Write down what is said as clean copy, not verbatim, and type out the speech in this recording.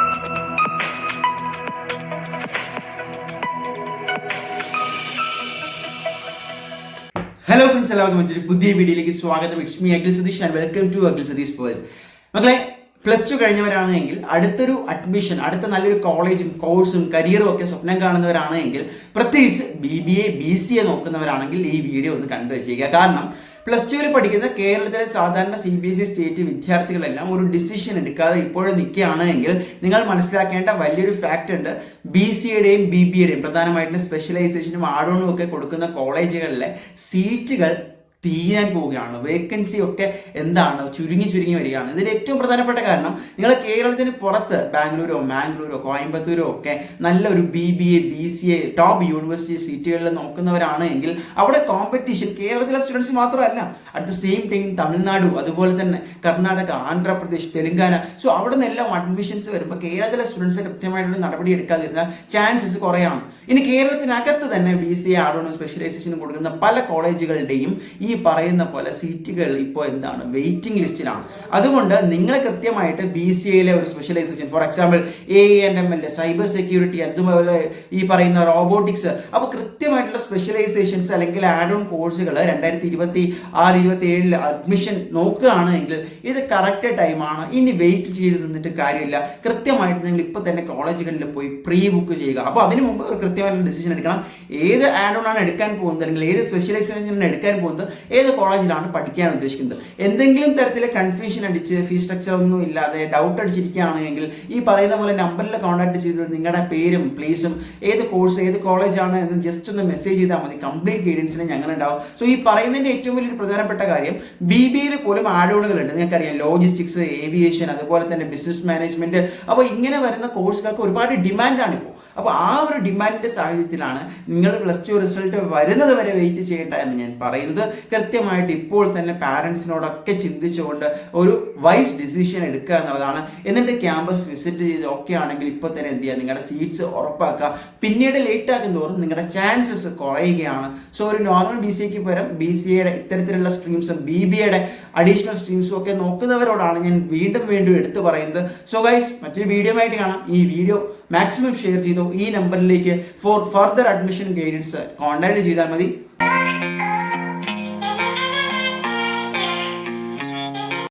Hello friends, എല്ലാവർക്കും മറ്റൊരു പുതിയ വീഡിയോയിലേക്ക് സ്വാഗതം. It's me Akhil Satheesh and welcome to Akhil Satheesh world. മക്കളെ, +2 കഴിഞ്ഞവരാണെങ്കിൽ അടുത്തൊരു അഡ്മിഷൻ, അടുത്ത നല്ലൊരു കോളേജും കോഴ്സും കരിയറും ഒക്കെ സ്വപ്നം കാണുന്നവരാണെങ്കിൽ, പ്രത്യേകിച്ച് BBA BCA നോക്കുന്നവരാണെങ്കിൽ ഈ വീഡിയോ ഒന്ന് കണ്ടു വെച്ചേക്കുക. കാരണം +2 പഠിക്കുന്ന കേരളത്തിലെ സാധാരണ CBSE സ്റ്റേറ്റ് വിദ്യാർത്ഥികളെല്ലാം ഒരു ഡിസിഷൻ എടുക്കാതെ ഇപ്പോഴും നിൽക്കുകയാണെങ്കിൽ നിങ്ങൾ മനസ്സിലാക്കേണ്ട വലിയൊരു ഫാക്റ്റ് ഉണ്ട്. BCAയുടെയും BBAയുടെയും പ്രധാനമായിട്ടും സ്പെഷ്യലൈസേഷനും ആഡോണും ഒക്കെ കൊടുക്കുന്ന കോളേജുകളിലെ സീറ്റുകൾ തീരാൻ പോവുകയാണ്. വേക്കൻസി ഒക്കെ എന്താണ് ചുരുങ്ങി വരികയാണ്. ഇതിന്റെ ഏറ്റവും പ്രധാനപ്പെട്ട കാരണം, നിങ്ങൾ കേരളത്തിന് പുറത്ത് ബാംഗ്ലൂരോ മാംഗ്ലൂരോ കോയമ്പത്തൂരോ ഒക്കെ നല്ല ഒരു BBA BCA ടോപ്പ് യൂണിവേഴ്സിറ്റി സീറ്റുകളിൽ നോക്കുന്നവരാണെങ്കിൽ അവിടെ കോമ്പറ്റീഷൻ കേരളത്തിലെ സ്റ്റുഡൻസ് മാത്രമല്ല, at the same time Tamil Nadu, അതുപോലെ തന്നെ കർണാടക, ആന്ധ്രാപ്രദേശ്, തെലുങ്കാന, സോ അവിടെ നിന്നെല്ലാം അഡ്മിഷൻസ് വരുമ്പോൾ കേരളത്തിലെ സ്റ്റുഡൻസ് കൃത്യമായിട്ടുള്ള നടപടി എടുക്കാതിരുന്നാൽ ചാൻസസ് കുറയാണ്. ഇനി കേരളത്തിനകത്ത് തന്നെ BCA ആഡോണും സ്പെഷ്യലൈസേഷനും കൊടുക്കുന്ന പല കോളേജുകളുടെയും ഈ പറയുന്ന പോലെ സീറ്റുകൾ ഇപ്പോൾ എന്താണ് വെയിറ്റിംഗ് ലിസ്റ്റിലാണ്. അതുകൊണ്ട് നിങ്ങൾ കൃത്യമായിട്ട് BCAയിലെ ഒരു specialization, for example AANML, cyber security, അതുപോലെ ഈ പറയുന്ന റോബോട്ടിക്സ്, അപ്പോൾ കൃത്യമായിട്ടുള്ള സ്പെഷ്യലൈസേഷൻസ് അല്ലെങ്കിൽ ആഡ് ഓൺ കോഴ്സുകൾ 2026-27 അഡ്മിഷൻ നോക്കുകയാണെങ്കിൽ ഇത് കറക്റ്റ് ടൈമാണ്. ഇനി വെയിറ്റ് ചെയ്ത് നിന്നിട്ട് കാര്യമില്ല. കൃത്യമായിട്ട് നിങ്ങൾ ഇപ്പോൾ തന്നെ കോളേജുകളിൽ പോയി പ്രീ ബുക്ക് ചെയ്യുക. അപ്പോൾ അതിന് മുമ്പ് ഒരു കൃത്യമായിട്ടുള്ള ഡിസിഷൻ എടുക്കണം. ഏത് ആഡ് ഓൺ ആണ് എടുക്കാൻ പോകുന്നത്, അല്ലെങ്കിൽ ഏത് സ്പെഷ്യലൈസേഷൻ എടുക്കാൻ പോകുന്നത്, ഏത് കോളേജിലാണ് പഠിക്കാൻ ഉദ്ദേശിക്കുന്നത്. എന്തെങ്കിലും തരത്തിലെ കൺഫ്യൂഷൻ അടിച്ച് ഫീസ് സ്ട്രക്ചർ ഒന്നും ഇല്ലാതെ ഡൗട്ട് അടിച്ചിരിക്കുകയാണെങ്കിൽ ഈ പറയുന്ന പോലെ നമ്പറിൽ കോൺടാക്ട് ചെയ്ത് നിങ്ങളുടെ പേരും പ്ലേസും ഏത് കോഴ്സ് ഏത് കോളേജാണ് എന്ന് ജസ്റ്റ് ഒന്ന് മെസ്സേജ് ചെയ്താൽ മതി. കംപ്ലീറ്റ് ഗൈഡൻസിന് ഞങ്ങൾ ഉണ്ടാവും. സോ ഈ പറയുന്നതിൻ്റെ ഏറ്റവും വലിയൊരു പ്രധാനപ്പെട്ട കാര്യം, BBAയിൽ പോലും ആഡ് ഓണുകളുണ്ട്. നിങ്ങൾക്കറിയാം, ലോജിസ്റ്റിക്സ്, ഏവിയേഷൻ, അതുപോലെ തന്നെ ബിസിനസ് മാനേജ്മെന്റ്. അപ്പോൾ ഇങ്ങനെ വരുന്ന കോഴ്സുകൾക്ക് ഒരുപാട് ഡിമാൻഡാണ് ഇപ്പോൾ. അപ്പോൾ ആ ഒരു ഡിമാൻഡിൻ്റെ സാഹചര്യത്തിലാണ് നിങ്ങൾ +2 റിസൾട്ട് വരുന്നത് വരെ വെയിറ്റ് ചെയ്യേണ്ട എന്ന് ഞാൻ പറയുന്നത്. കൃത്യമായിട്ട് ഇപ്പോൾ തന്നെ പാരൻസിനോടൊക്കെ ചിന്തിച്ചുകൊണ്ട് ഒരു വൈസ് ഡിസിഷൻ എടുക്കുക എന്നുള്ളതാണ്. എന്നിട്ട് ക്യാമ്പസ് വിസിറ്റ് ചെയ്ത് ഓക്കെ ആണെങ്കിൽ ഇപ്പോൾ തന്നെ എന്ത് ചെയ്യുക, നിങ്ങളുടെ സീറ്റ്സ് ഉറപ്പാക്കുക. പിന്നീട് ലേറ്റ് ആക്കും തോറും നിങ്ങളുടെ ചാൻസസ് കുറയുകയാണ്. സോ ഒരു നോർമൽ BCAക്ക് പകരം BCAയുടെ ഇത്തരത്തിലുള്ള സ്ട്രീംസും BBAയുടെ അഡീഷണൽ സ്ട്രീംസും ഒക്കെ നോക്കുന്നവരോടാണ് ഞാൻ വീണ്ടും എടുത്തു പറയുന്നത്. സോ ഗൈസ്, മറ്റൊരു വീഡിയോ ആയിട്ട് കാണാം. ഈ വീഡിയോ മാക്സിമം ഷെയർ ചെയ്തു. ഈ നമ്പറിലേക്ക് four further admission guidance contact ചെയ്താൽ മതി.